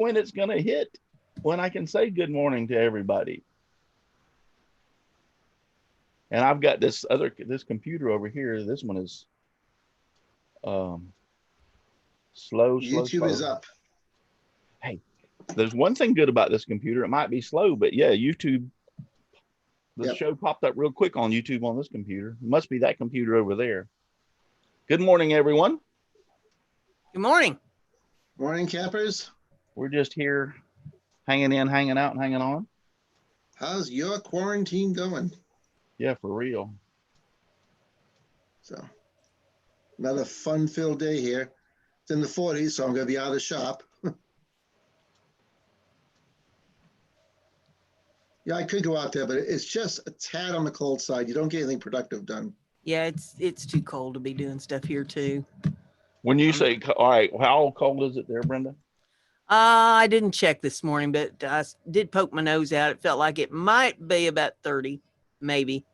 when it's going to hit, when I can say good morning to everybody. And I've got this computer over here. This one is slow. YouTube is up. Hey, there's one thing good about this computer. It might be slow, but yeah, YouTube, the show popped up real quick on YouTube on this computer. It must be that computer over there. Good morning, everyone. Good morning. Morning, campers. We're just here hanging in, hanging out, and hanging on. How's your quarantine going? Yeah, for real. So, another fun-filled day here. It's in the 40s, so I'm going to be out of the shop. Yeah, I could go out there, but it's just a tad on the cold side. You don't get anything productive done. Yeah, it's too cold to be doing stuff here too. When you say, all right, how cold is it there, Brenda? I didn't check this morning, but I did poke my nose out. It felt like it might be about 30, maybe.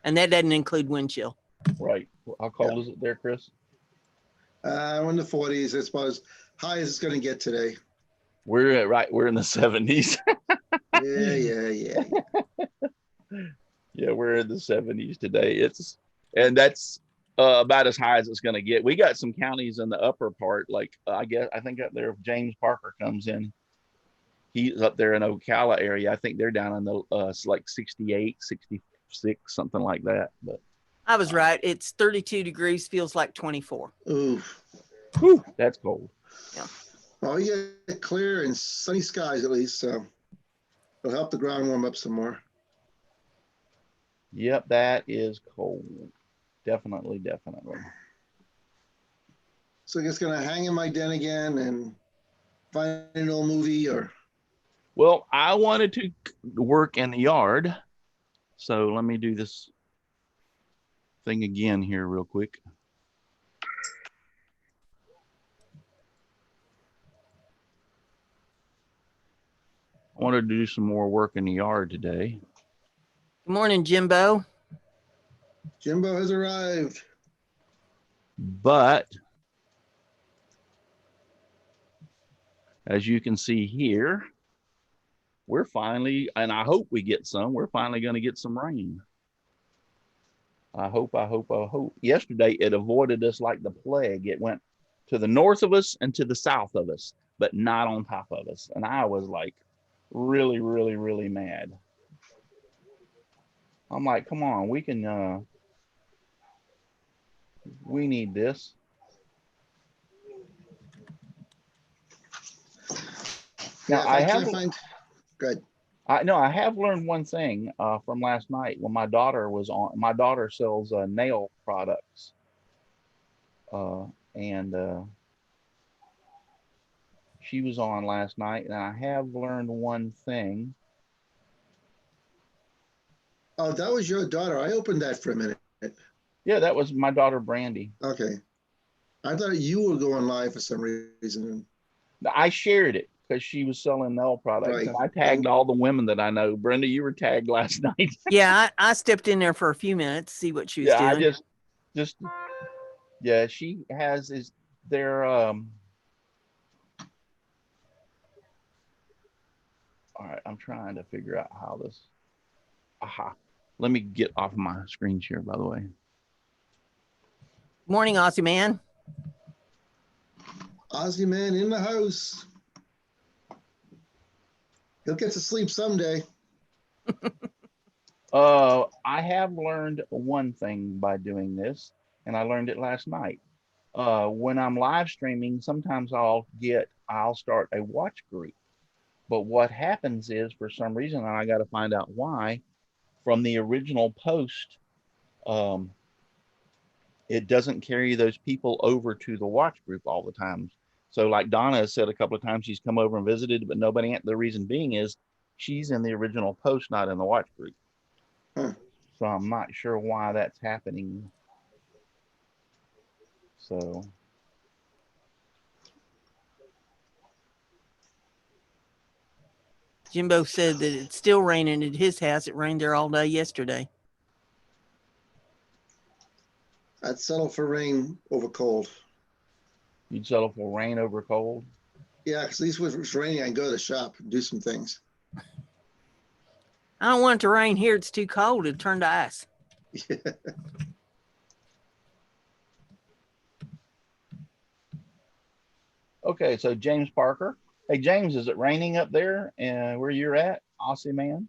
And that doesn't include wind chill. Right. How cold is it there, Chris? We're in the 40s. It's about as high as it's going to get today. We're in the 70s. Yeah. Yeah, we're in the 70s today. That's about as high as it's going to get. We got some counties in the upper part, like I think up there, if James Parker comes in, he's up there in Ocala area. I think they're down in the like 68, 66, something like that. But I was right. It's 32 degrees, feels like 24. Oof. Whew, that's cold. Yeah. Well, you get clear and sunny skies at least, so it'll help the ground warm up some more. Yep, that is cold. Definitely. So I guess going to hang in my den again and find an old movie or... Well, I wanted to work in the yard. So let me do this thing again here real quick. I wanted to do some more work in the yard today. Good morning, Jimbo. Jimbo has arrived. But as you can see here, we're finally, and I hope we get some, we're finally going to get some rain. I hope. Yesterday, it avoided us like the plague. It went to the north of us and to the south of us, but not on top of us. And I was like really mad. I'm like, come on, we can, we need this. Now, I can't find... Good. I have learned one thing from last night when my daughter was on. My daughter sells nail products, and she was on last night, and I have learned one thing. Oh, that was your daughter. I opened that for a minute. Yeah, that was my daughter, Brandy. Okay. I thought you were going live for some reason. I shared it because she was selling nail products, Right. and I tagged all the women that I know. Brenda, you were tagged last night. Yeah, I stepped in there for a few minutes to see what she was doing. I just yeah, she has their all right, I'm trying to figure out how this. Aha. Let me get off my screen share, by the way. Morning, Aussie man. Aussie man in the house. He'll get to sleep someday. I have learned one thing by doing this, and I learned it last night. When I'm live streaming, sometimes I'll start a watch group. But what happens is, for some reason, and I got to find out why, from the original post, it doesn't carry those people over to the watch group all the time. So like Donna has said a couple of times, she's come over and visited, but nobody, the reason being is she's in the original post, not in the watch group. Huh. So I'm not sure why that's happening. So. Jimbo said that it's still raining at his house. It rained there all day yesterday. I'd settle for rain over cold. You'd settle for rain over cold? Yeah, because at least when it's raining, I can go to the shop and do some things. I don't want it to rain here. It's too cold. It'll turn to ice. Yeah. Okay, so James Parker. Hey, James, is it raining up there where you're at? Aussie man?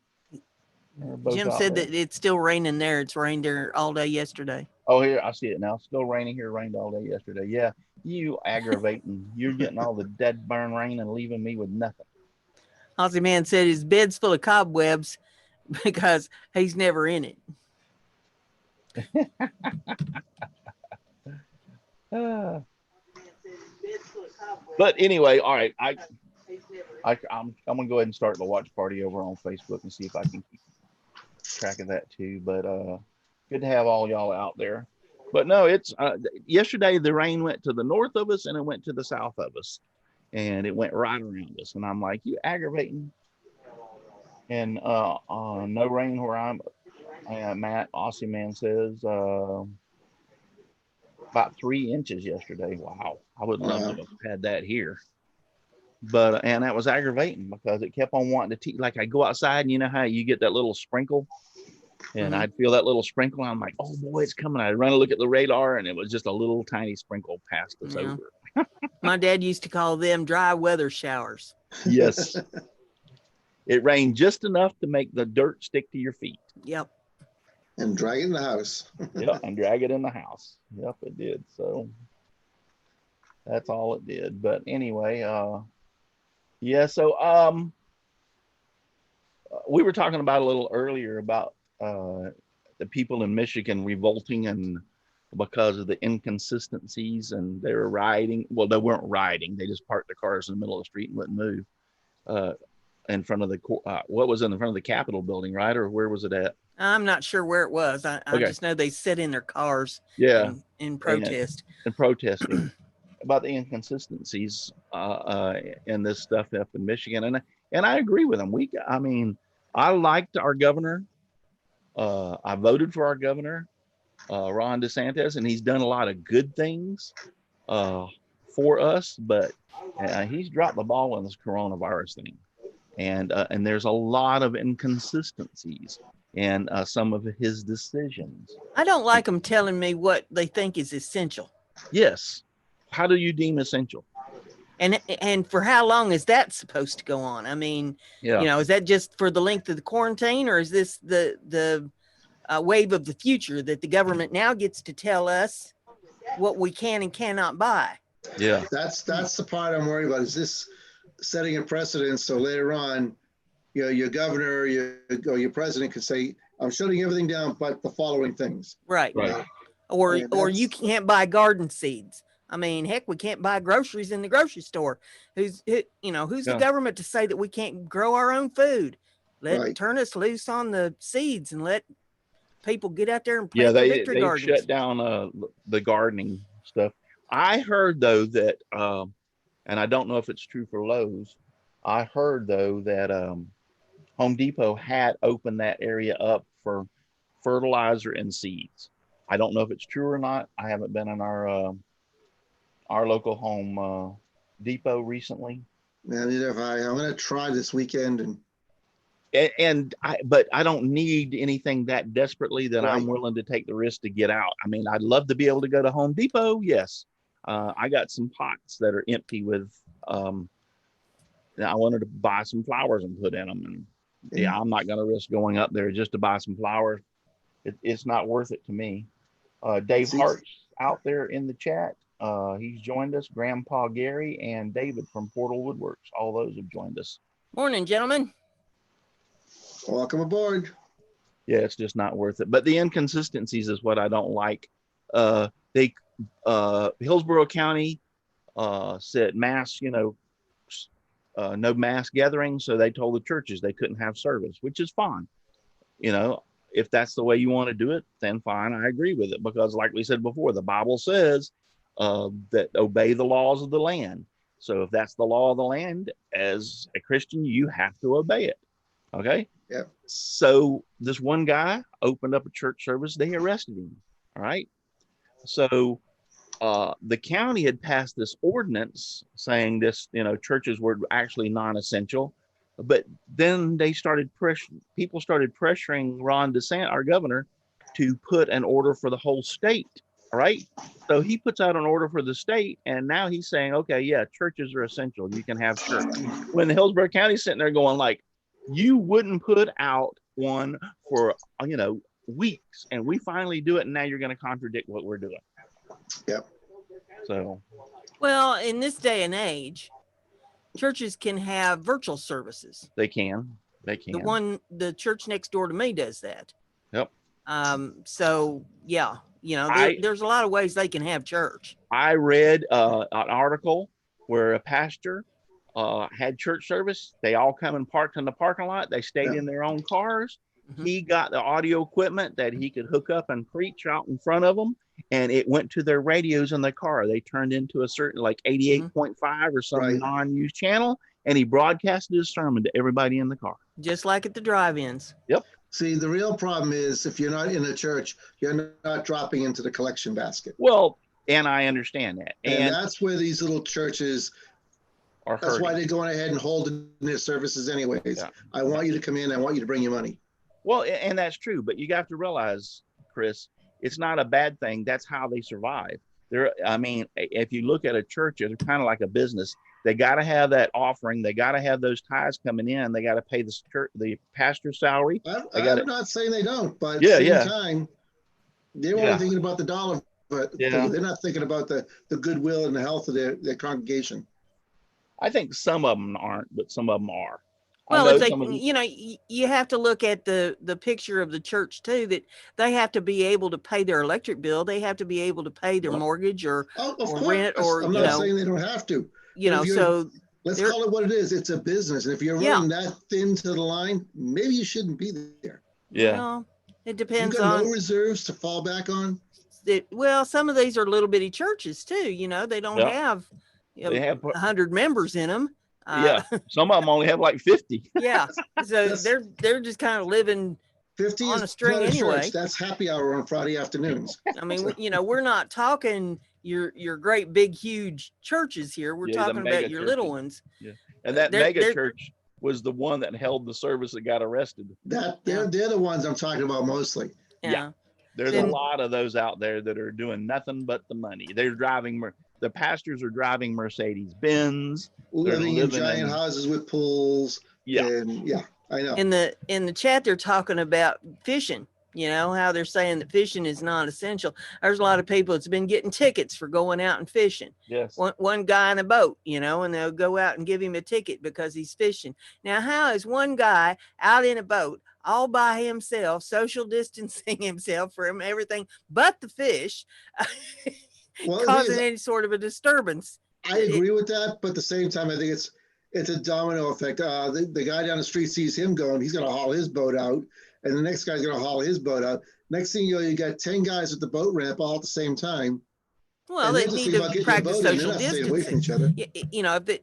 They're both Jim out said there. that it's still raining there. It's rained there all day yesterday. Oh, here, I see it now. Still raining here. Rained all day yesterday. Yeah, you aggravating. You're getting all the dead burn rain and leaving me with nothing. Aussie man said his bed's full of cobwebs because he's never in it. Ah. But anyway, all right. I'm gonna go ahead and start the watch party over on Facebook and see if I can keep track of that too. But good to have all y'all out there. But no, it's yesterday the rain went to the north of us and it went to the south of us, and it went right around us. And I'm like, you aggravating. And no rain where I'm. Matt Aussie man says about 3 inches yesterday. Wow, I would love to have had that here. But and that was aggravating because it kept on wanting to like I go outside and you know how you get that little sprinkle, and I'd feel that little sprinkle and I'm like, oh boy, it's coming. I'd run and look at the radar and it was just a little tiny sprinkle passed us over. My dad used to call them dry weather showers. Yes. It rained just enough to make the dirt stick to your feet. Yep. And drag it in the house. Yep, and drag it in the house. Yep, it did. So that's all it did. But anyway, yeah, so we were talking about a little earlier about the people in Michigan revolting and because of the inconsistencies, and they were riding. Well, they weren't riding. They just parked their cars in the middle of the street and wouldn't move in front of the what was in the front of the Capitol building, right? Or where was it at? I'm not sure where it was. I just know they sit in their cars. Yeah, in protest. And protesting about the inconsistencies in this stuff up in Michigan, and I agree with them. I mean, I liked our governor. I voted for our governor, Ron DeSantis, and he's done a lot of good things for us. But he's dropped the ball on this coronavirus thing, and there's a lot of inconsistencies in some of his decisions. I don't like them telling me what they think is essential. Yes. How do you deem essential? And for how long is that supposed to go on? I mean, yeah. You know, is that just for the length of the quarantine, or is this the wave of the future that the government now gets to tell us what we can and cannot buy? Yeah. That's the part I'm worried about. Is this setting a precedent so later on, you know, your governor, your president could say, I'm shutting everything down but the following things. Right. Right. Or you can't buy garden seeds. I mean, heck, we can't buy groceries in the grocery store. Who's the government to say that we can't grow our own food? Turn us loose on the seeds and let people get out there and plant victory gardens. They've shut down the gardening stuff. I heard though that, and I don't know if it's true for Lowe's. I heard though that Home Depot had opened that area up for fertilizer and seeds. I don't know if it's true or not. I haven't been in our local Home Depot recently. Yeah, neither have I. I'm going to try this weekend but I don't need anything that desperately that I'm willing to take the risk to get out. I mean, I'd love to be able to go to Home Depot. Yes. I got some pots that are empty with, I wanted to buy some flowers and put in them. And yeah, I'm not going to risk going up there just to buy some flowers. It's not worth it to me. Dave Hart's out there in the chat. He's joined us. Grandpa Gary and David from Portal Woodworks. All those have joined us. Morning, gentlemen. Welcome aboard. Yeah, it's just not worth it. But the inconsistencies is what I don't like. Hillsborough County said mass, no mass gatherings. So they told the churches they couldn't have service, which is fine. If that's the way you want to do it, then fine. I agree with it because like we said before, the Bible says that obey the laws of the land. So if that's the law of the land, as a Christian, you have to obey it. Okay. Yeah. So this one guy opened up a church service. They arrested him. All right. So the county had passed this ordinance saying this, churches were actually non-essential. But then people started pressuring Ron DeSantis, our governor, to put an order for the whole state. All right. So he puts out an order for the state, and now he's saying, okay, yeah, churches are essential. You can have church. When the Hillsborough County's sitting there going like, you wouldn't put out one for, weeks, and we finally do it, and now you're going to contradict what we're doing. Yep. So. Well, in this day and age, churches can have virtual services. They can. The church next door to me does that. Yep. So yeah, there's a lot of ways they can have church. I read an article where a pastor had church service. They all come and parked in the parking lot. They stayed in their own cars. Mm-hmm. He got the audio equipment that he could hook up and preach out in front of them, and it went to their radios in the car. They turned into a certain 88.5 or some non-used channel, and he broadcasted his sermon to everybody in the car. Just like at the drive-ins. Yep. See, the real problem is if you're not in a church, you're not dropping into the collection basket. Well, and I understand that. And that's where these little churches are hurting. That's why they're going ahead and holding their services anyways. Yeah. I want you to come in. I want you to bring your money. Well, and that's true. But you have to realize, Chris, it's not a bad thing. That's how they survive. If you look at a church, it's kind of like a business. They got to have that offering. They got to have those tithes coming in. They got to pay the pastor's salary. I'm not saying they don't, but at the same time, they're only thinking about the dollar, but they're not thinking about the goodwill and the health of their congregation. I think some of them aren't, but some of them are. Well, it's like, you have to look at the picture of the church too, that they have to be able to pay their electric bill. They have to be able to pay their mortgage or rent, or, I'm not saying they don't have to. So let's call it what it is. It's a business. And if you're running that thin to the line, maybe you shouldn't be there. Yeah. Well, it depends you got on no reserves to fall back on. Well, some of these are little bitty churches too. They don't have, they have 100 members in them. Some of them only have like 50. Yeah, so they're just kind of living 50 on a string anyway. Church. That's happy hour on Friday afternoons. I mean, we're not talking your great big huge churches here. We're talking about your little ones. Yeah, and that mega church was the one that held the service that got arrested. They're the ones I'm talking about mostly. Yeah. There's a lot of those out there that are doing nothing but the money. They're driving. The pastors are driving Mercedes Benz. Living in giant houses with pools. Yeah. And I know. In the chat, they're talking about fishing. How they're saying that fishing is not essential. There's a lot of people that's been getting tickets for going out and fishing. Yes. One guy in a boat, and they'll go out and give him a ticket because he's fishing. Now, how is one guy out in a boat all by himself, social distancing himself from everything but the fish, causing any sort of a disturbance? I agree with that, but at the same time, I think it's a domino effect. The guy down the street sees him going, he's going to haul his boat out, and the next guy's going to haul his boat out. Next thing you know, you got 10 guys at the boat ramp all at the same time. Well, they need to practice social distancing.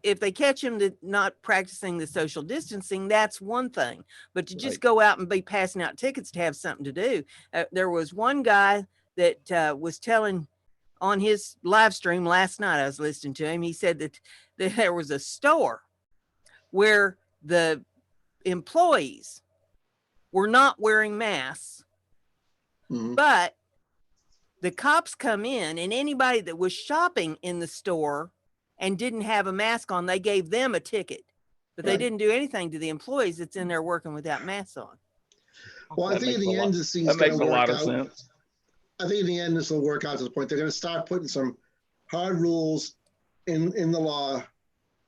If they catch him not practicing the social distancing, that's one thing. But to just go out and be passing out tickets to have something to do. There was one guy that was telling on his live stream last night, I was listening to him. He said that there was a store where the employees were not wearing masks, but the cops come in, and anybody that was shopping in the store and didn't have a mask on, they gave them a ticket, but they didn't do anything to the employees that's in there working without masks on. Well, I think in the end, that makes a lot of sense. I think in the end, this will work out to the point they're going to start putting some hard rules in the law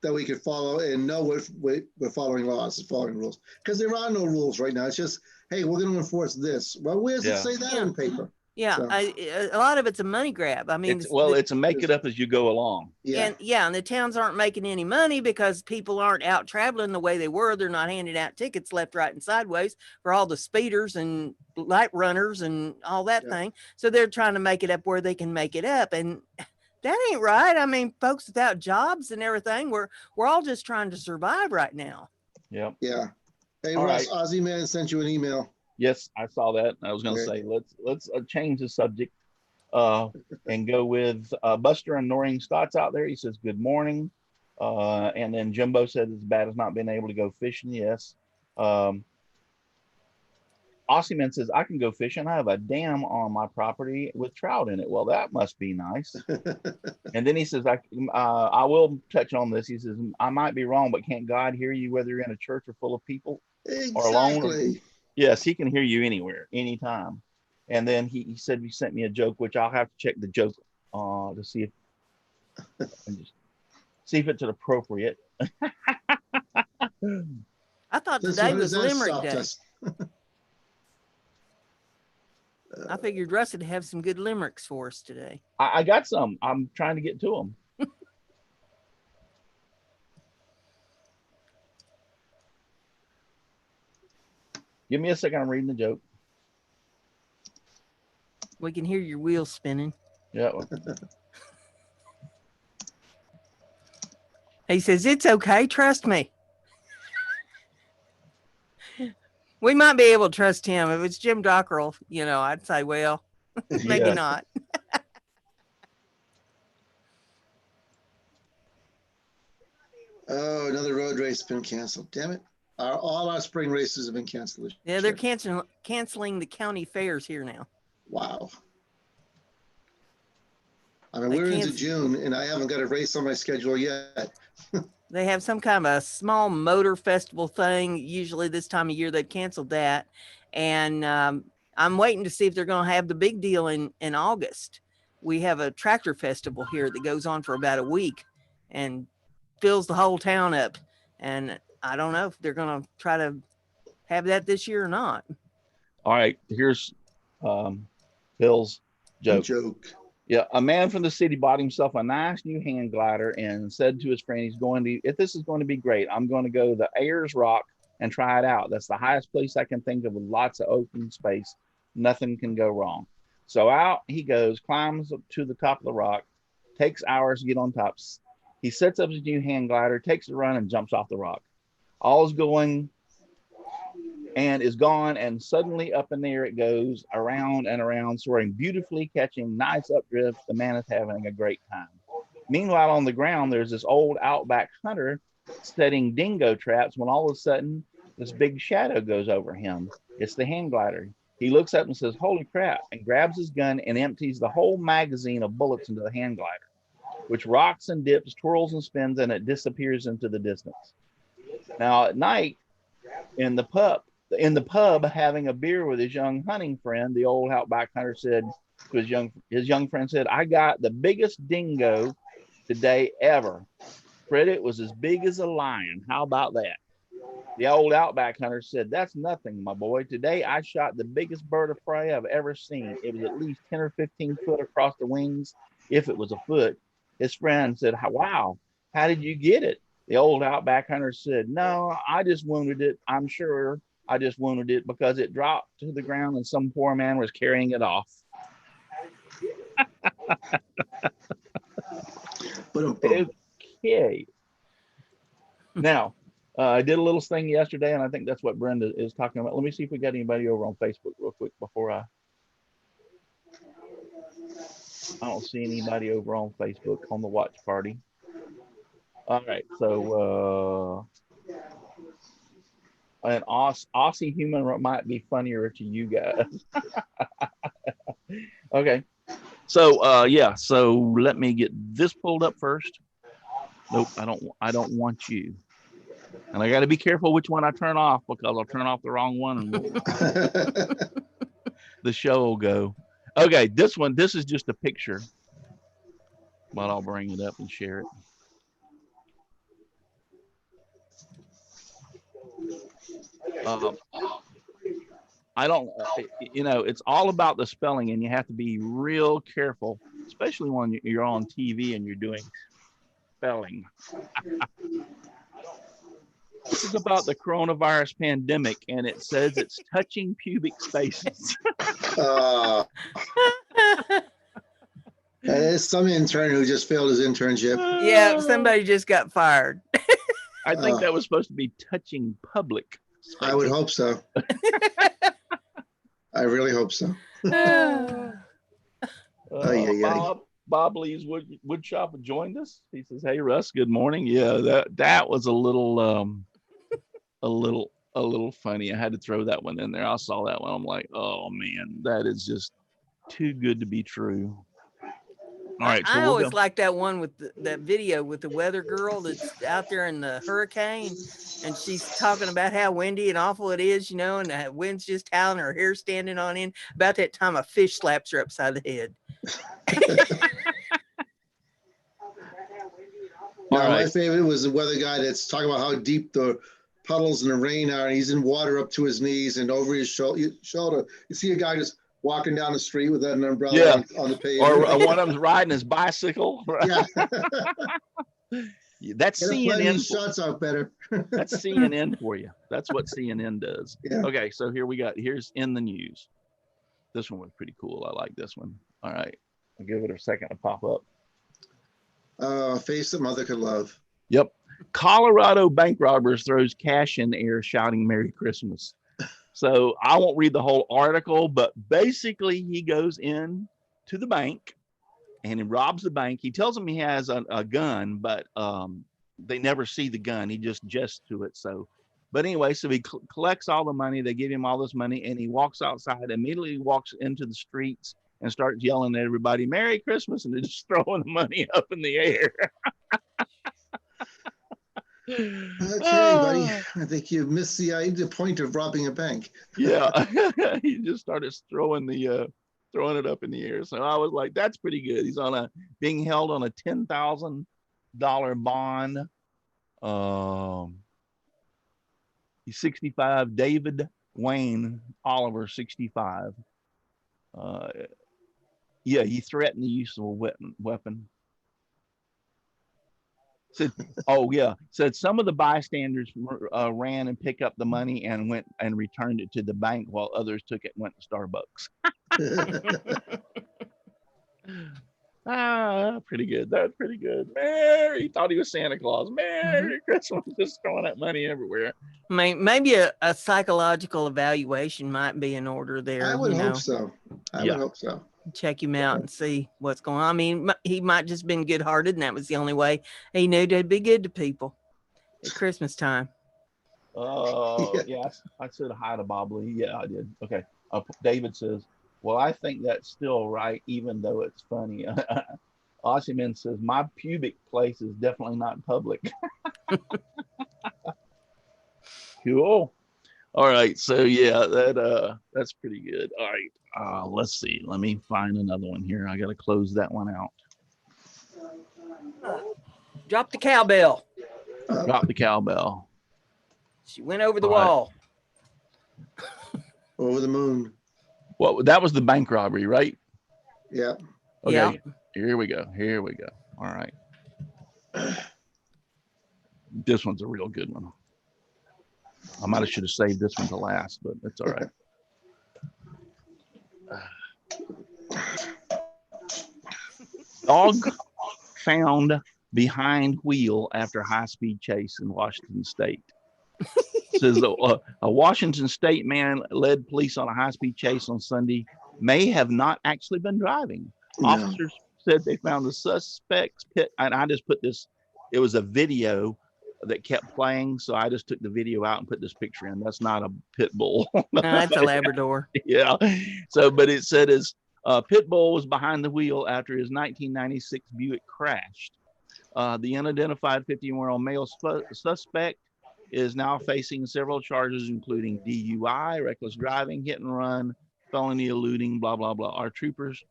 that we can follow and know we're following laws and following rules. Because there are no rules right now. It's just, hey, we're going to enforce this. Well, where does it say that in paper? Yeah, so. A lot of it's a money grab. I mean, it's a make it up as you go along. Yeah. And the towns aren't making any money because people aren't out traveling the way they were. They're not handing out tickets left, right, and sideways for all the speeders and light runners and all that thing. So they're trying to make it up where they can make it up. And that ain't right. I mean, folks without jobs and everything, we're all just trying to survive right now. Yep. Yeah. Hey, Russ, Aussie Man sent you an email. Yes, I saw that. I was going to say, let's change the subject. and go with Buster and Noreen Scott's out there. He says, good morning. And then Jimbo said it's bad as not being able to go fishing. Yes. Ossiman says, I can go fishing. I have a dam on my property with trout in it. Well, that must be nice. And then he says, I will touch on this. He says, I might be wrong, but can't God hear you whether you're in a church or full of people or alone? Exactly. Yes, he can hear you anywhere, anytime. And then he said he sent me a joke, which I'll have to check the joke to see if it's appropriate. I thought today was Limerick Day. I figured Russ would have some good limericks for us today. I got some. I'm trying to get to them. Give me a second. I'm reading the joke. We can hear your wheels spinning. Yeah. He says, it's okay. Trust me. We might be able to trust him. If it's Jim Dockrell, I'd say, well, maybe not. Oh, another road race has been canceled. Damn it. All our spring races have been canceled. Yeah, they're canceling the county fairs here now. Wow. I mean, we're into June, and I haven't got a race on my schedule yet. They have some kind of a small motor festival thing. Usually this time of year, they've canceled that. And I'm waiting to see if they're going to have the big deal in August. We have a tractor festival here that goes on for about a week and fills the whole town up. And I don't know if they're going to try to have that this year or not. All right. Here's Bill's joke. Yeah, a man from the city bought himself a nice new hand glider and said to his friend, if this is going to be great, I'm going to go to the Ayers Rock and try it out. That's the highest place I can think of with lots of open space. Nothing can go wrong. So out he goes, climbs up to the top of the rock, takes hours to get on top. He sets up his new hand glider, takes a run, and jumps off the rock. All's going and is gone, and suddenly up in the air it goes, around and around, soaring beautifully, catching nice updrift. The man is having a great time. Meanwhile, on the ground, there's this old outback hunter setting dingo traps when all of a sudden this big shadow goes over him. It's the hand glider. He looks up and says, holy crap, and grabs his gun and empties the whole magazine of bullets into the hand glider, which rocks and dips, twirls and spins, and it disappears into the distance. Now at night, in the pub having a beer with his young hunting friend, the old outback hunter said to his young friend said, I got the biggest dingo today ever. Fred, it was as big as a lion. How about that? The old outback hunter said, that's nothing, my boy. Today I shot the biggest bird of prey I've ever seen. It was at least 10 or 15 foot across the wings, if it was a foot. His friend said, wow, how did you get it? The old outback hunter said, no, I just wounded it. I'm sure I just wounded it because it dropped to the ground and some poor man was carrying it off. Okay. Now, I did a little thing yesterday, and I think that's what Brenda is talking about. Let me see if we got anybody over on Facebook real quick before I don't see anybody over on Facebook on the watch party. All right, so an Aussie human might be funnier to you guys. Okay, so yeah, so let me get this pulled up first. Nope, I don't want you. And I got to be careful which one I turn off because I'll turn off the wrong one and the show will go. Okay, this is just a picture, but I'll bring it up and share it. I don't, it's all about the spelling, and you have to be real careful, especially when you're on TV and you're doing spelling. This is about the coronavirus pandemic, and it says it's touching pubic spaces. There's some intern who just failed his internship. Yeah, somebody just got fired. I think that was supposed to be touching public spaces. I would hope so. I really hope so. Bob Lee's wood shop joined us. He says, "Hey Russ, good morning." Yeah, that was a little funny. I had to throw that one in there. I saw that one. I'm like, oh man, that is just too good to be true. All right, so I always like that one with that video with the weather girl that's out there in the hurricane, and she's talking about how windy and awful it is, you know, and the wind's just howling, her hair standing on end. About that time, a fish slaps her upside the head. Now, my favorite was the weather guy that's talking about how deep the puddles in the rain are, and he's in water up to his knees and over his shoulder. You see a guy just walking down the street with an umbrella on the pavement. Or one of them's riding his bicycle. Yeah. That's CNN. Shots out better. That's CNN for you. That's what CNN does. Yeah. Okay, so here's in the news. This one was pretty cool. I like this one. All right, I'll give it a second to pop up. Face that mother could love. Yep. Colorado bank robbers throws cash in the air shouting Merry Christmas. So I won't read the whole article, but basically he goes in to the bank and he robs the bank. He tells them he has a gun, but they never see the gun. He just gests to it. So, but anyway, so he collects all the money. They give him all this money and he walks outside, immediately walks into the streets and starts yelling at everybody, Merry Christmas, and they're just throwing the money up in the air. Okay, buddy. I think you missed the point of robbing a bank. Yeah, he just started throwing it up in the air. So I was like, that's pretty good. He's being held on a $10,000 bond. He's 65. David Wayne Oliver, 65. Yeah, he threatened the use of a weapon. Said some of the bystanders ran and picked up the money and went and returned it to the bank while others took it and went to Starbucks. Pretty good. That's pretty good. He thought he was Santa Claus. Merry Christmas, just throwing that money everywhere. Maybe a psychological evaluation might be in order there. I would hope so. I would hope so. Check him out and see what's going on. I mean, he might just been good-hearted, and that was the only way he knew to be good to people at Christmas time. Yeah, I said hi to Bob Lee. Yeah, I did. Okay. David says, well, I think that's still right, even though it's funny. Ossiman says, my pubic place is definitely not public. Cool. All right, so yeah, that's pretty good. All right, let's see. Let me find another one here. I got to close that one out. Drop the cowbell. Drop the cowbell. She went over the wall. Over the moon. Well, that was the bank robbery, right? Yeah. Okay. Yeah. Here we go. All right. This one's a real good one. I should have saved this one to last, but it's all right. Dog found behind wheel after high-speed chase in Washington State. Says a Washington State man led police on a high-speed chase on Sunday may have not actually been driving. No. Officers said they found the suspect's pit, and I just put this, it was a video that kept playing, so I just took the video out and put this picture in. That's not a pit bull. No, that's a Labrador. Yeah. So, but it said his pit bull was behind the wheel after his 1996 Buick crashed. The unidentified 50-year-old male suspect is now facing several charges, including DUI, reckless driving, hit and run, felony eluding, blah, blah, blah. Our troopers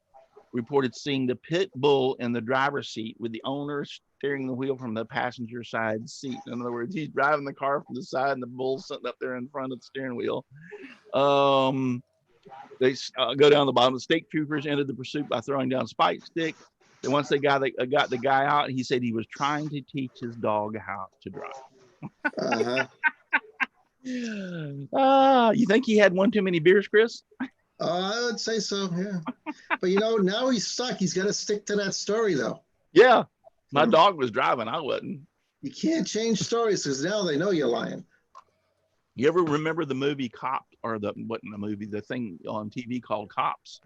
reported seeing the pit bull in the driver's seat with the owner steering the wheel from the passenger side seat. In other words, he's driving the car from the side and the bull's sitting up there in front of the steering wheel. They go down the bottom. The state troopers ended the pursuit by throwing down spike sticks. And once they got the guy out, he said he was trying to teach his dog how to drive. You think he had one too many beers, Chris? I would say so, yeah. But now he's stuck. He's got to stick to that story, though. Yeah. My dog was driving. I wasn't. You can't change stories because now they know you're lying. You ever remember the movie Cop, or the thing on TV called Cops?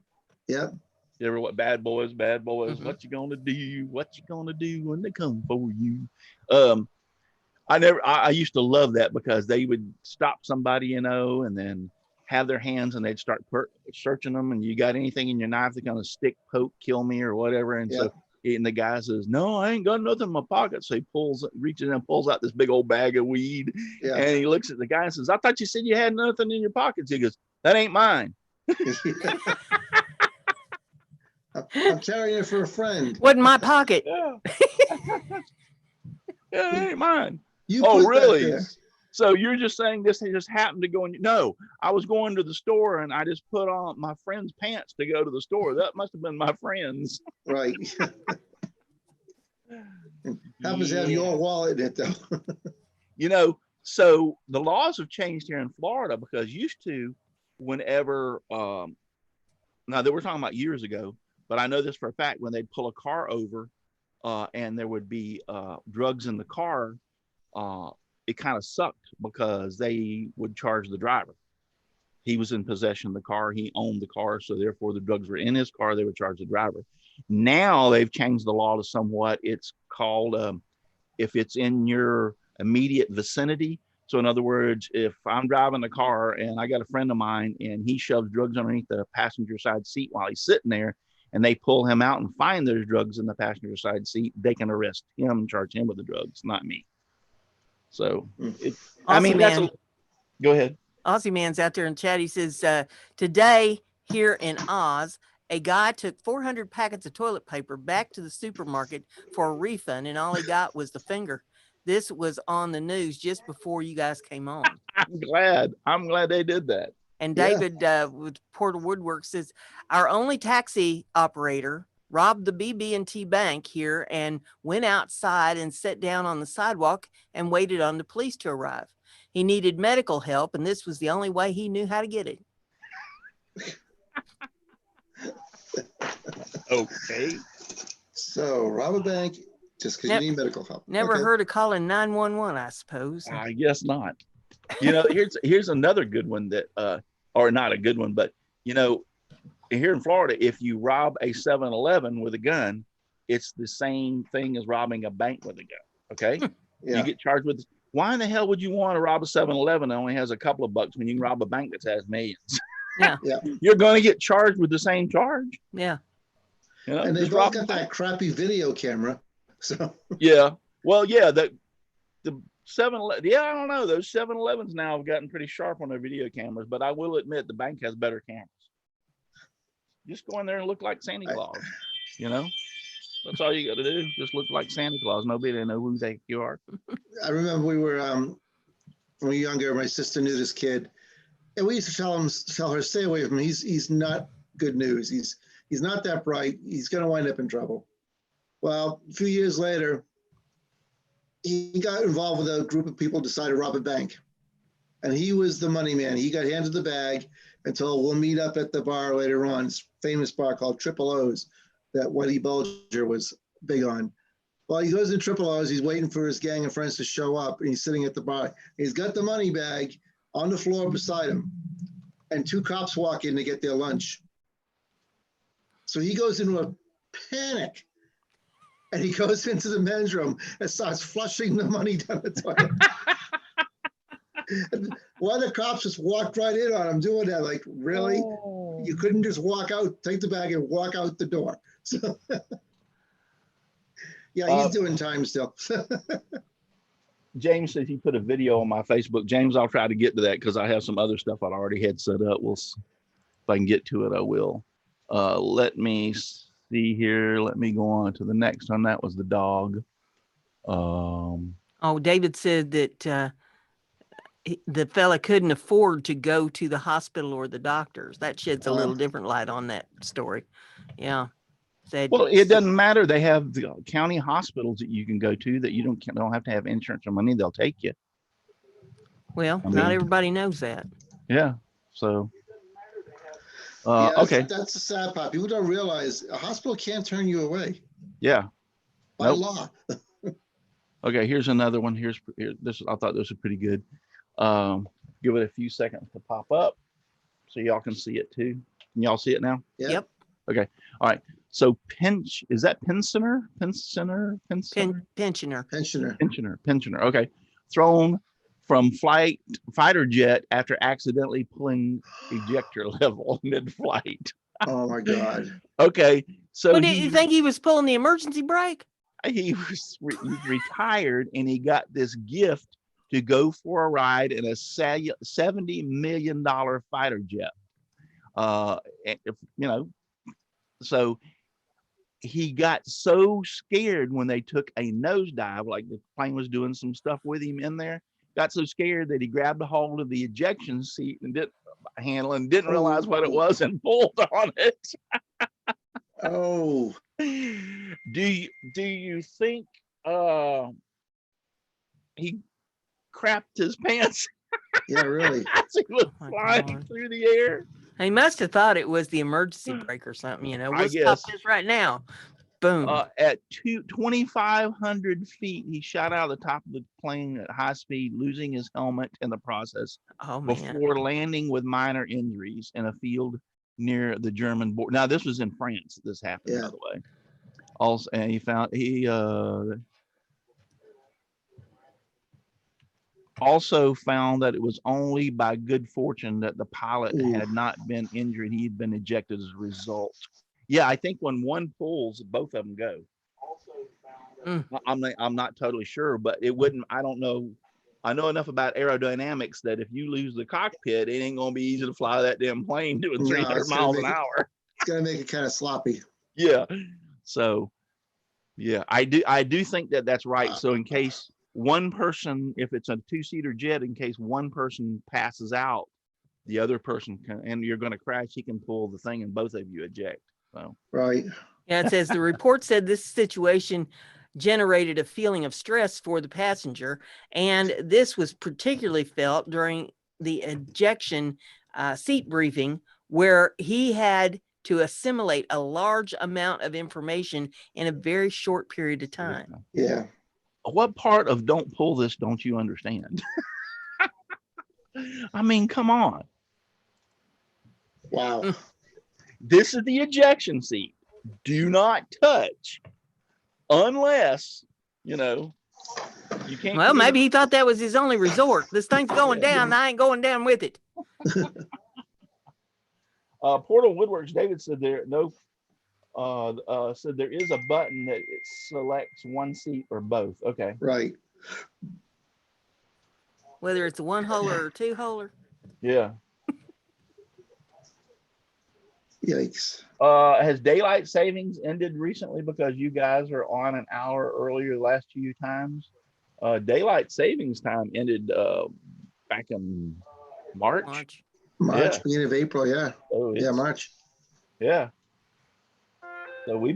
Yep. You ever what bad boys, Mhm. what you gonna do? What you gonna do when they come for you? I used to love that because they would stop somebody, you know, and then have their hands and they'd start searching them. And you got anything in your knife that's gonna stick, poke, kill me or whatever. And Yeah. so, and the guy says, no, I ain't got nothing in my pocket. So he reaches in and pulls out this big old bag of weed. Yeah. And he looks at the guy and says, I thought you said you had nothing in your pockets. He goes, that ain't mine. I'm carrying it for a friend. Wasn't my pocket. Yeah. Yeah, it ain't mine. You Oh, put that really? there. So you're just saying this just happened to go in? No, I was going to the store and I just put on my friend's pants to go to the store. That must have been my friend's. Right. Happens to have your wallet in it though. You know, so the laws have changed here in Florida because used to, whenever, now that we're talking about years ago, but I know this for a fact, when they'd pull a car over and there would be drugs in the car, it kind of sucked because they would charge the driver. He was in possession of the car. He owned the car. So therefore the drugs were in his car. They would charge the driver. Now they've changed the law to somewhat. It's called, if it's in your immediate vicinity. So in other words, if I'm driving the car and I got a friend of mine and he shoves drugs underneath the passenger side seat while he's sitting there and they pull him out and find there's drugs in the passenger side seat, they can arrest him and charge him with the drugs, not me. So, I mean, go ahead. Aussie Man's out there in chat. He says, today here in Oz, a guy took 400 packets of toilet paper back to the supermarket for a refund, and all he got was the finger. This was on the news just before you guys came on. I'm glad they did that. And David with Portal Woodwork says, our only taxi operator robbed the BB&T bank here and went outside and sat down on the sidewalk and waited on the police to arrive. He needed medical help, and this was the only way he knew how to get it. Okay. So rob a bank just because you need medical help. Never heard of calling 911, I suppose. I guess not. You know, here's another good one that, or not a good one, but you know, here in Florida, if you rob a 7-Eleven with a gun, it's the same thing as robbing a bank with a gun. Okay. Yeah. You get charged with, why in the hell would you want to rob a 7-Eleven that only has a couple of bucks when you can rob a bank that has millions? Yeah. You're going to get charged with the same charge. Yeah. You know, and they've all got that crappy video camera. So yeah. Well, yeah, the 7-Eleven, yeah, I don't know. Those 7-Elevens now have gotten pretty sharp on their video cameras, but I will admit the bank has better cameras. Just go in there and look like Santa Claus, you know? That's all you got to do. Just look like Santa Claus. Nobody will know who you are. I remember we were, when we were younger, my sister knew this kid, and we used to tell her, stay away from him. He's not good news. He's not that bright. He's going to wind up in trouble. Well, a few years later, he got involved with a group of people, decided to rob a bank. And he was the money man. He got handed the bag and told, we'll meet up at the bar later on. This famous bar called Triple O's that Whitey Bulger was big on. Well, he goes in Triple O's. He's waiting for his gang of friends to show up. And he's sitting at the bar. He's got the money bag on the floor beside him. And two cops walk in to get their lunch. So he goes into a panic. And he goes into the men's room and starts flushing the money down the toilet. One of the cops just walked right in on him doing that. Like, really? Oh. You couldn't just walk out, take the bag and walk out the door. So, yeah, he's doing time still. James says he put a video on my Facebook. James, I'll try to get to that because I have some other stuff I already had set up. If I can get to it, I will. Let me see here. Let me go on to the next one. That was the dog. David said that the fella couldn't afford to go to the hospital or the doctors. That sheds a little different light on that story. Yeah. Well, it doesn't matter. They have the county hospitals that you can go to that you don't have to have insurance or money. They'll take you. Well, not everybody knows that. Yeah. So. Okay. That's the sad part. People don't realize a hospital can't turn you away. Yeah. By law. Okay. Here's another one. Here. This. I thought this was pretty good. Give it a few seconds to pop up so y'all can see it too. Can y'all see it now? Yep. Okay. All right. So is that pensioner? Pensioner. Okay. Thrown from fighter jet after accidentally pulling ejector level mid-flight. Oh my God. Okay. So What did you think he was pulling the emergency brake? he's retired, and he got this gift to go for a ride in a $70 million fighter jet. So he got so scared when they took a nosedive, like the plane was doing some stuff with him in there, got so scared that he grabbed a hold of the ejection seat and didn't realize what it was and pulled on it. Oh. Do you think he crapped his pants? Yeah, really. As he was flying through the air. He must have thought it was the emergency brake or something, We'll stop this right now. Boom. At 2,500 feet, he shot out of the top of the plane at high speed, losing his helmet in the process. Before landing with minor injuries in a field near the German border. Now, this was in France. This happened, by the way. Also, and he also found that it was only by good fortune that the pilot had not been injured. He had been ejected as a result. Yeah, I think when one pulls, both of them go. I'm not totally sure, but it wouldn't. I don't know. I know enough about aerodynamics that if you lose the cockpit, it ain't gonna be easy to fly that damn plane doing 300 miles an hour. It's gonna make it kind of sloppy. Yeah. So, yeah, I do think that that's right. So in case one person, if it's a two-seater jet, in case one person passes out, the other person can, and you're going to crash, he can pull the thing and both of you eject. So right. Yeah, it says the report said this situation generated a feeling of stress for the passenger, and this was particularly felt during the ejection seat briefing, where he had to assimilate a large amount of information in a very short period of time. Yeah. What part of don't pull this don't you understand? I mean, come on. Wow. This is the ejection seat. Do not touch unless, you can't. Well, maybe he thought that was his only resort. This thing's going down. I ain't going down with it. Portal Woodworks, David said said there is a button that it selects one seat or both. Okay. Right. Whether it's a one-holer or two-holer. Yeah. Yikes. Has daylight savings ended recently because you guys are on an hour earlier the last few times? Daylight savings time ended back in March. Beginning of April, yeah. Oh, yeah, March. Yeah. So we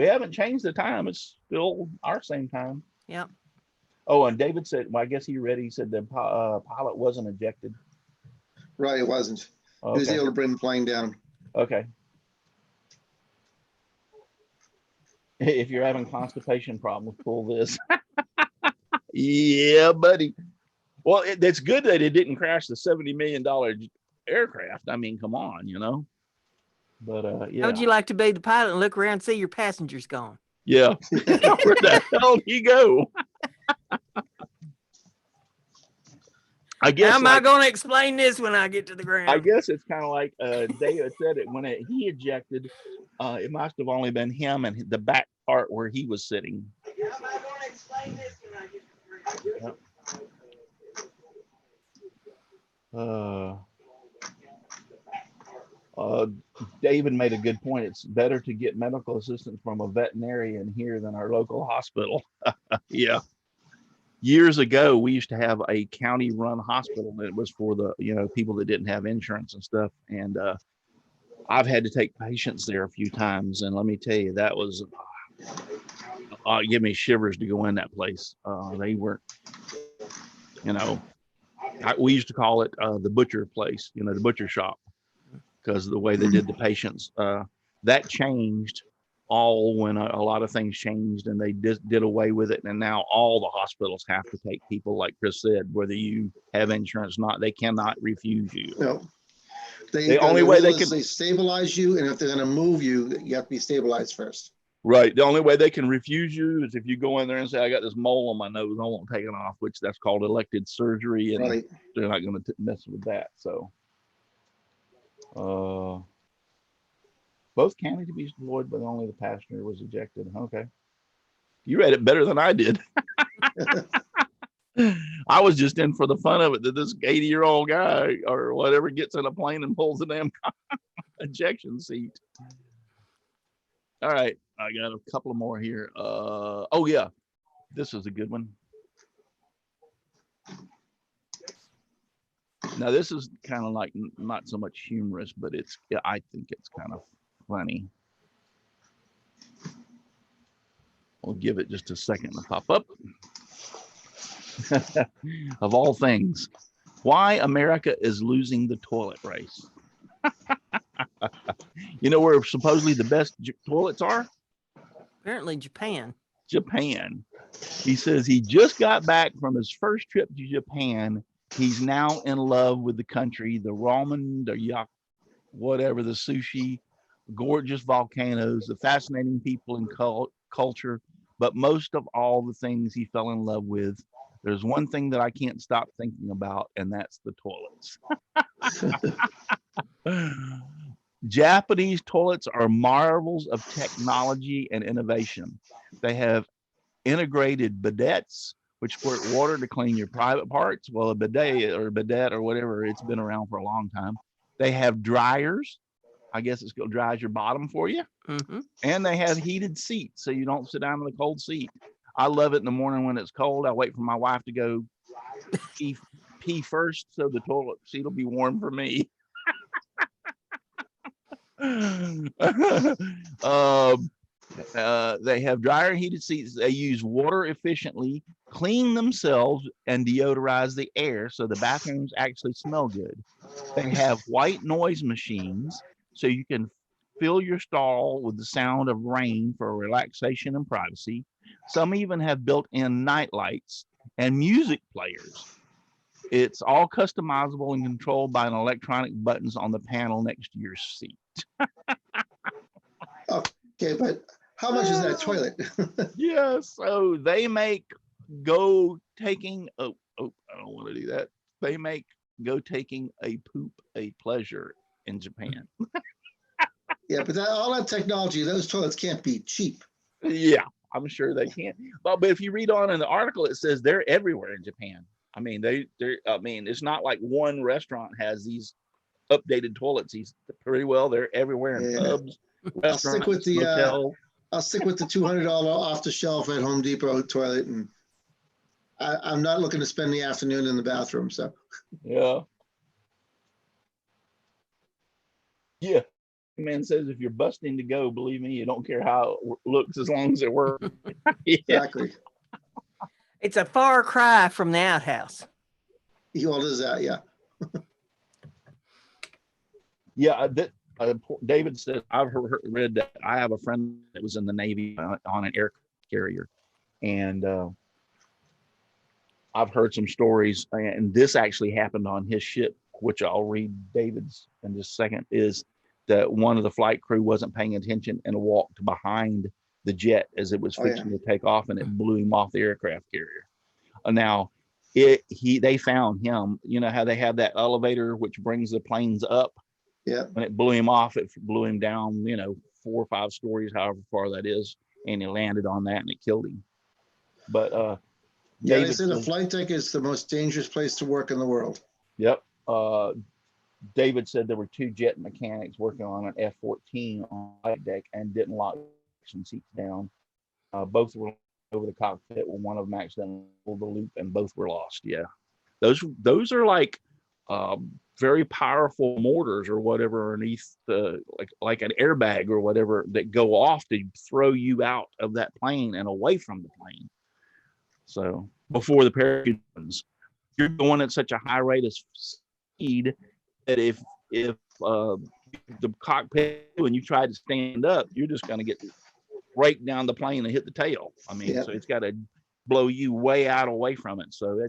haven't changed the time. It's still our same time. Yep. Oh, and David said, well, I guess he said the pilot wasn't ejected. Right, it wasn't. Okay. He was able to bring the plane down. Okay. If you're having constipation problems, pull this. Yeah, buddy. Well, it's good that it didn't crash the $70 million aircraft. I mean, come on, But yeah. How would you like to be the pilot and look around and see your passengers gone? Yeah. Where the hell do you go? I guess. How am I going to explain this when I get to the ground? I guess it's kind of like David said it when he ejected. It must have only been him and the back part where he was sitting. How am I going to explain this when I get to the ground? David made a good point. It's better to get medical assistance from a veterinarian here than our local hospital. Yeah. Years ago, we used to have a county-run hospital that was for the people that didn't have insurance and stuff. And I've had to take patients there a few times, and let me tell you, that was give me shivers to go in that place. They weren't, we used to call it the butcher place, the butcher shop, because of the way they did the patients. That changed all when a lot of things changed, and they did away with it. And now all the hospitals have to take people, like Chris said, whether you have insurance or not. They cannot refuse you. No. The only way they can stabilize you, and if they're going to move you, you have to be stabilized first. Right. The only way they can refuse you is if you go in there and say, I got this mole on my nose, I won't take it off, which that's called elective surgery. And right. They're not going to mess with that. So, both counties to be deployed, but only the passenger was ejected. Okay. You read it better than I did. I was just in for the fun of it that this 80-year-old guy or whatever gets in a plane and pulls the damn ejection seat. All right. I got a couple of more here. Oh, yeah. This is a good one. Now, this is kind of like not so much humorous, but I think it's kind of funny. We'll give it just a second to pop up. Of all things, why America is losing the toilet race. You know where supposedly the best toilets are? Apparently Japan. Japan. He says he just got back from his first trip to Japan. He's now in love with the country, the ramen, the yak, whatever, the sushi, gorgeous volcanoes, the fascinating people and culture. But most of all, the things he fell in love with, there's one thing that I can't stop thinking about, and that's the toilets. Japanese toilets are marvels of technology and innovation. They have integrated bidets, which squirt water to clean your private parts. Well, a bidet or whatever, it's been around for a long time. They have dryers. I guess it's going to dry your bottom for you. Mm-hmm. And they have heated seats, so you don't sit down in the cold seat. I love it in the morning when it's cold. I wait for my wife to go pee first, so the toilet seat will be warm for me. They have dryer heated seats. They use water efficiently, clean themselves, and deodorize the air, so the bathrooms actually smell good. They have white noise machines, so you can fill your stall with the sound of rain for relaxation and privacy. Some even have built-in night lights and music players. It's all customizable and controlled by an electronic buttons on the panel next to your seat. Okay, but how much is that toilet? Yeah, so they make taking I don't want to do that. They make taking a poop a pleasure in Japan. Yeah, but all that technology, those toilets can't be cheap. Yeah, I'm sure they can't. But if you read on in the article, it says they're everywhere in Japan. I mean, it's not like one restaurant has these updated toilets. They're everywhere in pubs, restaurants, hotels. I'll stick with the $200 off the shelf at Home Depot toilet, and I'm not looking to spend the afternoon in the bathroom. So yeah. Man says if you're busting to go, believe me, you don't care how it looks as long as it works. Yeah. Exactly. It's a far cry from the outhouse. What is that? Yeah. Yeah. David said, I've read that. I have a friend that was in the Navy on an air carrier, and I've heard some stories, and this actually happened on his ship, which I'll read David's in just a second, is that one of the flight crew wasn't paying attention and walked behind the jet as it was fixing to take off, and it blew him off the aircraft carrier. Now, they found him. You know how they have that elevator which brings the planes up? Yeah. When it blew him off, it blew him down, 4 or 5 stories, however far that is, and he landed on that and it killed him. But they say the flight deck is the most dangerous place to work in the world. Yep. David said there were 2 jet mechanics working on an F-14 on the flight deck and didn't lock some seats down. Both were over the cockpit when one of them accidentally pulled the loop, and both were lost. Yeah, those are like very powerful mortars or whatever underneath like an airbag or whatever that go off to throw you out of that plane and away from the plane. So before the parachute opens, you're going at such a high rate of speed that if the cockpit when you try to stand up, you're just going to get break down the plane and hit the tail. I mean, so it's got to blow you way out away from it. So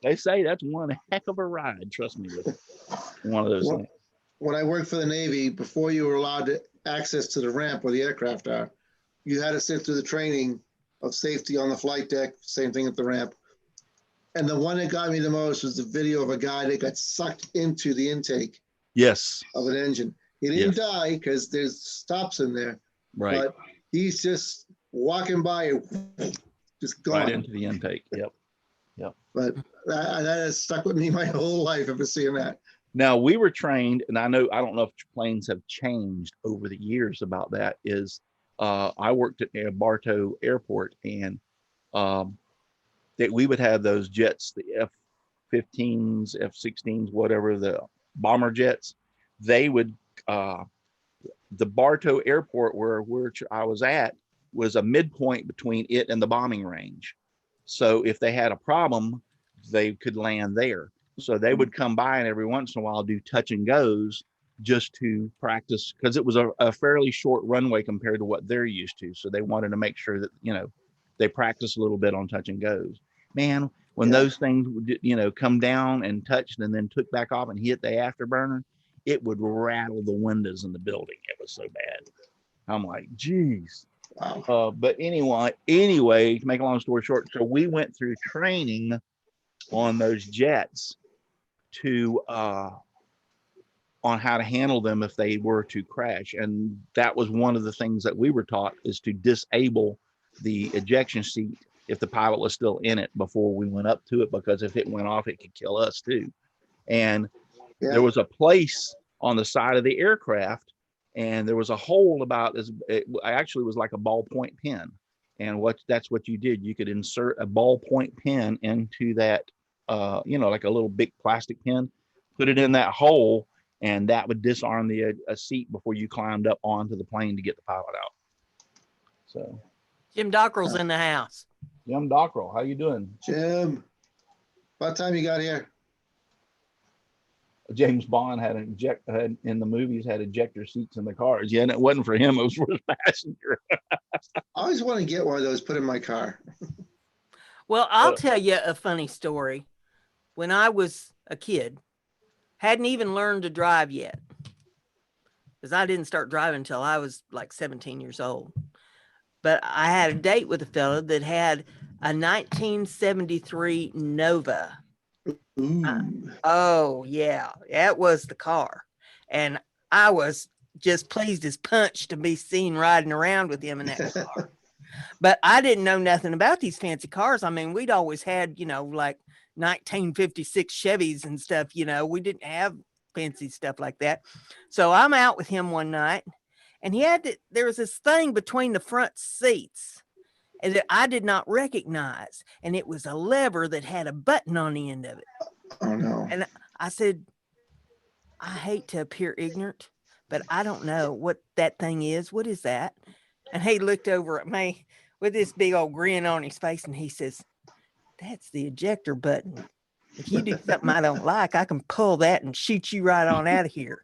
they say that's one heck of a ride. Trust me, with one of those things. when I worked for the Navy, before you were allowed to access to the ramp where the aircraft are, you had to sit through the training of safety on the flight deck, same thing at the ramp. And the one that got me the most was the video of a guy that got sucked into the intake Yes. of an engine. He didn't die because there's stops in there, Right. but he's just walking by and just gone. Right into the intake. Yep. But that has stuck with me my whole life ever seeing that. Now we were trained, and I don't know if planes have changed over the years about that, is I worked at Bartow Airport, and that we would have those jets, the F-15s, F-16s, whatever, the bomber jets. They would, the Bartow Airport where I was at was a midpoint between it and the bombing range. So if they had a problem, they could land there. So they would come by and every once in a while do touch and goes just to practice, because it was a fairly short runway compared to what they're used to. So they wanted to make sure that, they practice a little bit on touch and goes. Man, when those things would, come down and touched and then took back off and hit the afterburner, it would rattle the windows in the building. It was so bad. I'm like, geez. Wow. But anyway, to make a long story short, so we went through training on those jets to on how to handle them if they were to crash. And that was one of the things that we were taught, is to disable the ejection seat if the pilot was still in it before we went up to it, because if it went off, it could kill us too. And there was a place on the side of the aircraft, and there was a hole about as it actually was like a ballpoint pen. And that's what you did. You could insert a ballpoint pen into that, like a little big plastic pen, put it in that hole, and that would disarm the seat before you climbed up onto the plane to get the pilot out. So Jim Dockrell's in the house. Jim Dockrell, how you doing? Jim, what time you got here? James Bond had in the movies had ejector seats in the cars. Yeah, and it wasn't for him; it was for his passenger. I always want to get one of those put in my car. Well, I'll tell you a funny story. When I was a kid, hadn't even learned to drive yet, because I didn't start driving until I was like 17 years old. But I had a date with a fellow that had a 1973 Nova. Oh yeah, that was the car, and I was just pleased as punch to be seen riding around with him in that car. But I didn't know nothing about these fancy cars. I mean, we'd always had, like 1956 Chevys and stuff. We didn't have fancy stuff like that. So I'm out with him one night, and there was this thing between the front seats that I did not recognize, and it was a lever that had a button on the end of it. Oh no. And I said, I hate to appear ignorant, but I don't know what that thing is. What is that? And he looked over at me with this big old grin on his face, and he says, that's the ejector button. If you do something I don't like, I can pull that and shoot you right on out of here.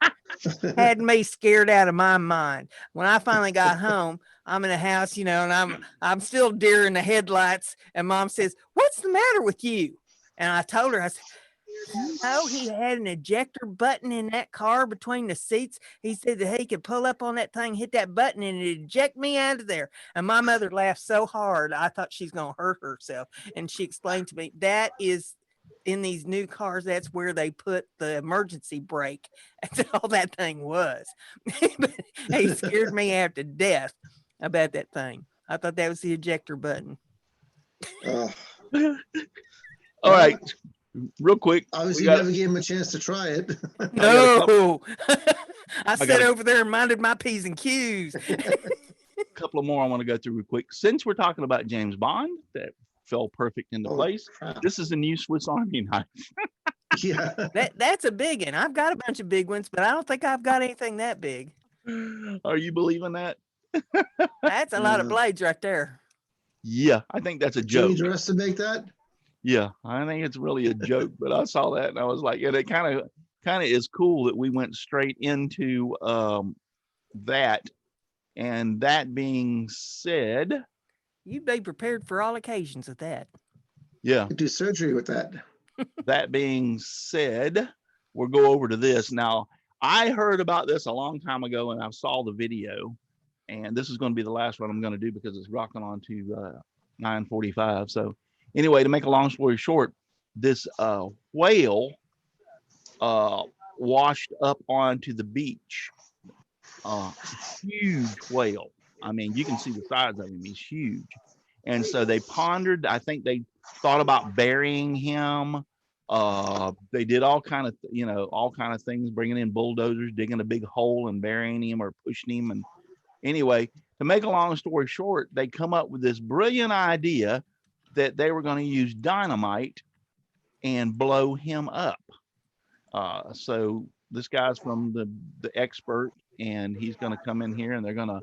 Had me scared out of my mind. When I finally got home, I'm in the house, and I'm still deer in the headlights. And Mom says, what's the matter with you? And I told her, I said, he had an ejector button in that car between the seats. He said that he could pull up on that thing, hit that button, and eject me out of there. And my mother laughed so hard, I thought she's going to hurt herself. And she explained to me, that is in these new cars, that's where they put the emergency brake. That's all that thing was. But he scared me half to death about that thing. I thought that was the ejector button. All right. Real quick. Obviously, you never gave him a chance to try it. No. I sat over there and minded my P's and Q's. A couple of more I want to go through real quick. Since we're talking about James Bond, that fell perfect into place. Crap. This is a new Swiss Army knife. Yeah. That's a big one. I've got a bunch of big ones, but I don't think I've got anything that big. Are you believing that? That's a lot of blades right there. Yeah, I think that's a joke. Did you dress to make that? Yeah, I think it's really a joke, but I saw that and I was like, yeah, it kind of is cool that we went straight into that. And that being said, you'd be prepared for all occasions of that. Yeah. You could do surgery with that. That being said, we'll go over to this. Now, I heard about this a long time ago, and I saw the video. And this is going to be the last one I'm going to do because it's rocking on to 9:45. So anyway, to make a long story short, this whale washed up onto the beach. Huge whale. I mean, you can see the size of him. He's huge. And so they pondered. I think they thought about burying him. They did all kind of things, bringing in bulldozers, digging a big hole and burying him or pushing him. And anyway, to make a long story short, they come up with this brilliant idea that they were going to use dynamite and blow him up. So this guy's from the expert, and he's going to come in here, and they're going to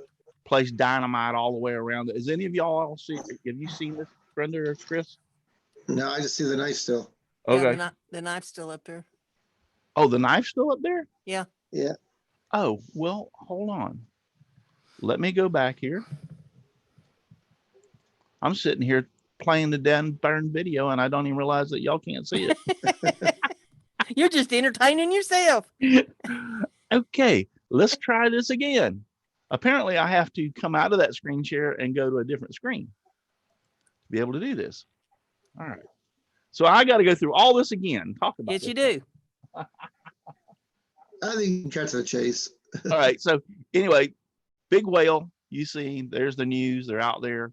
place dynamite all the way around it. Is any of y'all see? Have you seen this, Brenda or Chris? No, I just see the knife still. Okay. Yeah, the knife's still up there. Oh, the knife's still up there? Yeah. Yeah. Oh, well, hold on. Let me go back here. I'm sitting here playing the damn burn video, and I don't even realize that y'all can't see it. You're just entertaining yourself. Okay, let's try this again. Apparently, I have to come out of that screen share and go to a different screen to be able to do this. All right. So I got to go through all this again. Talk about Yes, this. you do. I think you can catch the chase. All right. So anyway, big whale. You see, there's the news. They're out there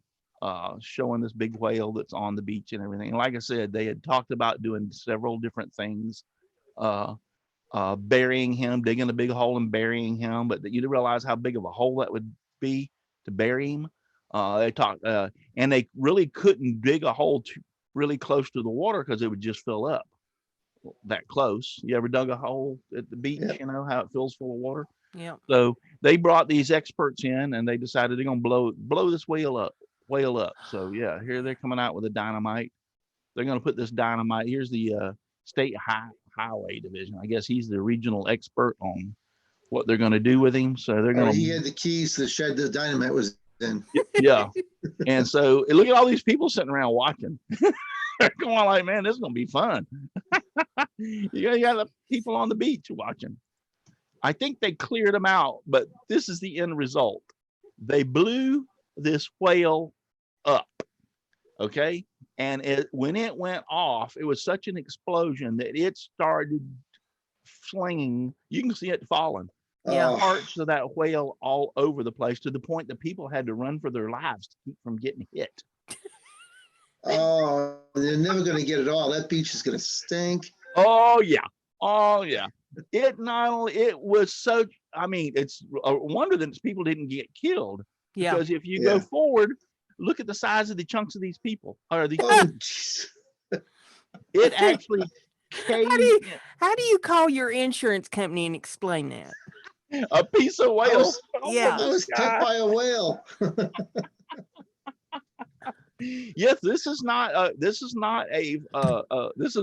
showing this big whale that's on the beach and everything. And like I said, they had talked about doing several different things, burying him, digging a big hole and burying him. But you didn't realize how big of a hole that would be to bury him. They talked, and they really couldn't dig a hole really close to the water because it would just fill up that close. You ever dug a hole at the beach? Yeah. You know how it fills full of water. Yeah. So they brought these experts in, and they decided they're gonna blow this whale up. So yeah, here they're coming out with a dynamite. They're gonna put this dynamite. Here's the state highway division. I guess he's the regional expert on what they're gonna do with him. So they're gonna. He had the keys to the shed the dynamite was in. Yeah. And so look at all these people sitting around watching. They're going like, man, this is gonna be fun. You got the people on the beach watching. I think they cleared them out, but this is the end result. They blew this whale up. Okay. And when it went off, it was such an explosion that it started flinging. You can see it falling. Yeah. Parts of that whale all over the place, to the point that people had to run for their lives to keep from getting hit. Oh, they're never going to get it all. That beach is going to stink. Oh yeah. It was so, I mean, it's a wonder that people didn't get killed. Yeah. Because if you go forward, look at the size of the chunks of these people. Or the it actually caved. How do you call your insurance company and explain that? A piece of whale. Yeah. I was cut by a whale. Yes, this is not this is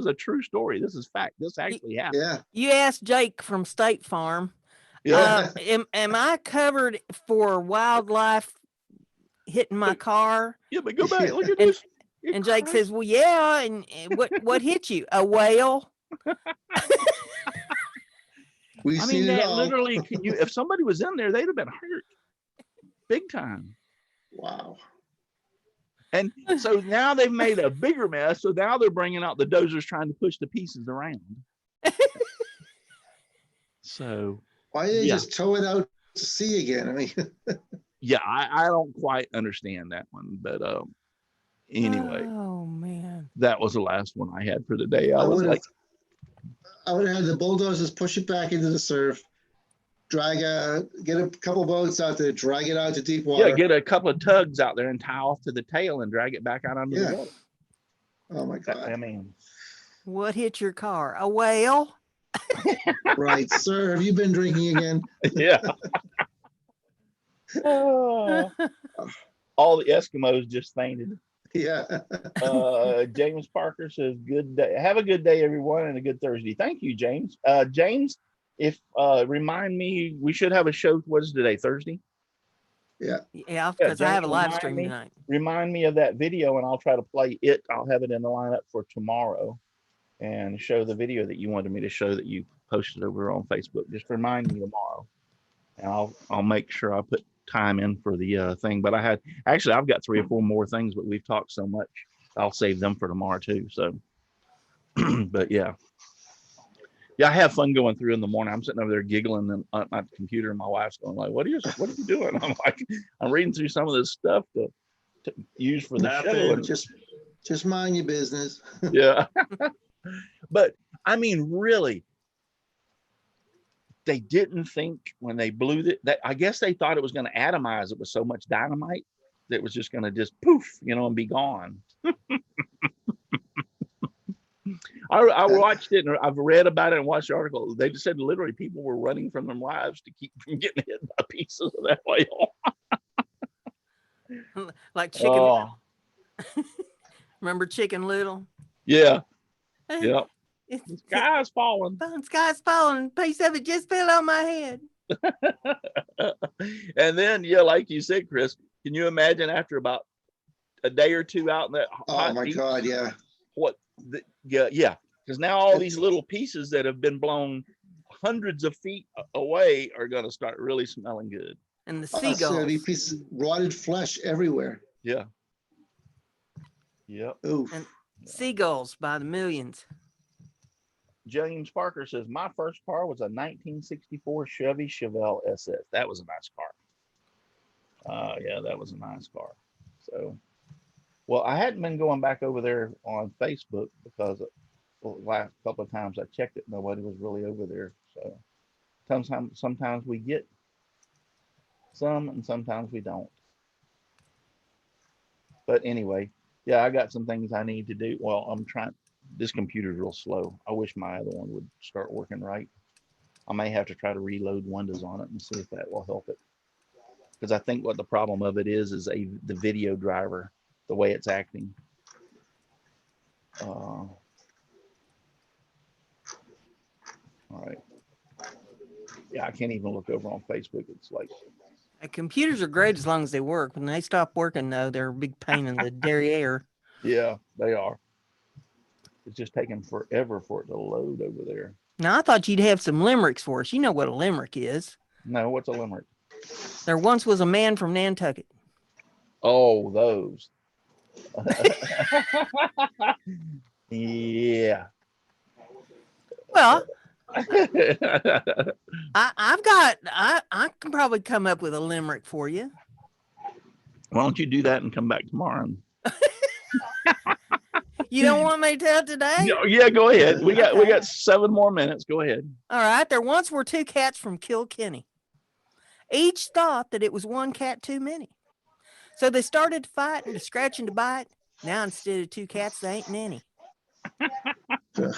a true story. This is fact. This actually happened. Yeah. You asked Jake from State Farm. Yeah. Am I covered for wildlife hitting my car? Yeah, but go back. Look at this. And Jake says, "Well, yeah." And what hit you? A whale? I mean, that literally. If somebody was in there, they'd have been hurt, big time. Wow. And so now they've made a bigger mess. So now they're bringing out the dozers trying to push the pieces around. So why didn't they just tow it out to sea again? I mean, yeah, I don't quite understand that one, but anyway. Oh man, that was the last one I had for the day. I would have had the bulldozers push it back into the surf. Get a couple boats out there, drag it out to deep water. Yeah, get a couple of tugs out there and tie off to the tail and drag it back out under the water. Oh my God. I mean, what hit your car? A whale? Right, sir. Have you been drinking again? Yeah. All the Eskimos just fainted. Yeah. James Parker says, "Good day. Have a good day, everyone, and a good Thursday." Thank you, James. James, if remind me, we should have a show. What is today? Thursday? Yeah, because I have a live stream tonight. Remind me of that video, and I'll try to play it. I'll have it in the lineup for tomorrow. and show the video that you wanted me to show that you posted over on Facebook. Just remind me tomorrow, and I'll make sure I put time in for the thing. But I've got 3 or 4 more things, but we've talked so much, I'll save them for tomorrow too. So, but yeah, I have fun going through in the morning. I'm sitting over there giggling and on my computer, and my wife's going like, "What are you doing?" I'm like, "I'm reading through some of this stuff to use for the show." And just mind your business. Yeah. But I mean, really, they didn't think when they blew that, I guess they thought it was going to atomize. It was so much dynamite that it was just going to just poof, and be gone. I watched it, and I've read about it and watched the article. They just said literally people were running from their lives to keep from getting hit by pieces of that whale. Like Chicken. Oh. Remember Chicken Little? Yeah. Yeah. The sky's falling. The sky's falling. A piece of it just fell on my head. And then, like you said, Chris, can you imagine after about a day or two out in that hot my heat, God, yeah. Yeah. Because now all these little pieces that have been blown hundreds of feet away are going to start really smelling good. And the seagulls. There's going to be pieces of rotted flesh everywhere. Yeah. Yep. Oof. And seagulls by the millions. James Parker says, my first car was a 1964 Chevy Chevelle SS. That was a nice car. Yeah, that was a nice car. So, well, I hadn't been going back over there on Facebook because the last couple of times I checked it, nobody was really over there. So sometimes we get some and sometimes we don't. But anyway, yeah, I got some things I need to do. Well, I'm trying. This computer's real slow. I wish my other one would start working right. I may have to try to reload Windows on it and see if that will help it. Because I think what the problem of it is the video driver, the way it's acting. All right. Yeah, I can't even look over on Facebook. It's like computers are great as long as they work. When they stop working, though, they're a big pain in the derriere. Yeah, they are. It's just taking forever for it to load over there. Now, I thought you'd have some limericks for us. You know what a limerick is. No, what's a limerick? There once was a man from Nantucket. Oh, those. Yeah. Well, I can probably come up with a limerick for you. Why don't you do that and come back tomorrow? You don't want me to tell today? No, yeah, go ahead. We got 7 more minutes. Go ahead. All right. There once were 2 cats from Kilkenny. Each thought that it was one cat too many. So they started to fight and to scratch and to bite. Now instead of 2 cats, they ain't any. See,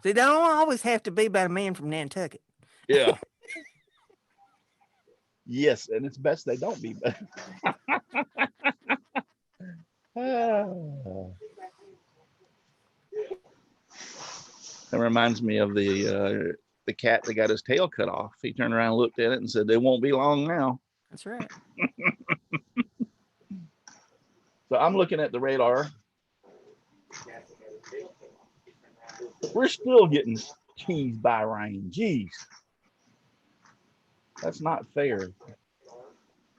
they don't always have to be about a man from Nantucket. Yeah. Yes, and it's best they don't be. That reminds me of the cat that got his tail cut off. He turned around, looked at it, and said, "They won't be long now." That's right. So I'm looking at the radar. We're still getting teased by rain. Jeez. That's not fair.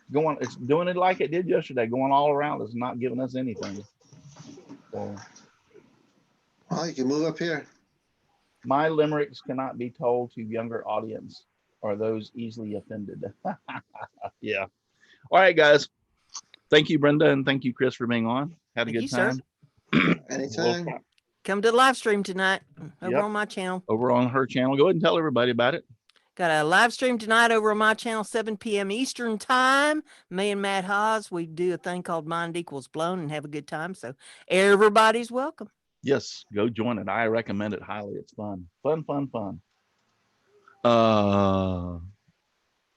It's doing it like it did yesterday, going all around us, not giving us anything. So, well, you can move up here. My limericks cannot be told to younger audience or those easily offended. Yeah. All right, guys. Thank you, Brenda, and thank you, Chris, for being on. Had a good time. Anytime. Come to the live stream tonight over on my channel. Over on her channel. Go ahead and tell everybody about it. Got a live stream tonight over on my channel, 7 p.m. Eastern time. Me and Matt Haas, we do a thing called Mind Equals Blown and have a good time. So everybody's welcome. Yes, go join it. I recommend it highly. It's fun. Fun.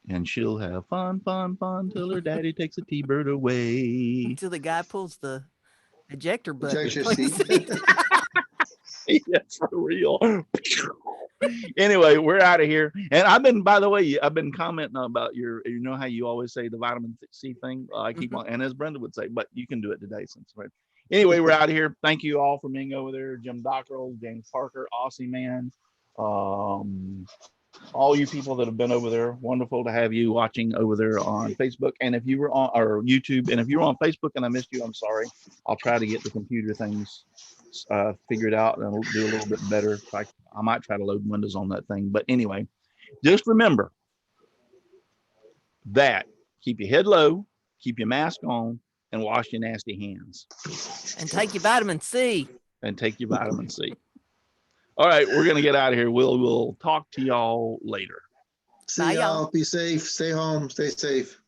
And she'll have fun till her daddy takes a T-bird away. Until the guy pulls the ejector button. Ejector seat. Yes, for real. Anyway, we're out of here. And I've been, by the way, I've been commenting about your, you know how you always say the vitamin C thing? I keep on, and as Brenda would say, but you can do it today since. Right? Anyway, we're out of here. Thank you all for being over there. Jim Dockrell, James Parker, Aussie Man. All you people that have been over there, wonderful to have you watching over there on Facebook. And if you were on or YouTube, and if you were on Facebook and I missed you, I'm sorry. I'll try to get the computer things figured out and do a little bit better. I might try to load Windows on that thing. But anyway, just remember that keep your head low, keep your mask on, and wash your nasty hands. And take your vitamin C. And take your vitamin C. All right, we're going to get out of here. We'll talk to y'all later. See y'all. Be safe. Stay home. Stay safe.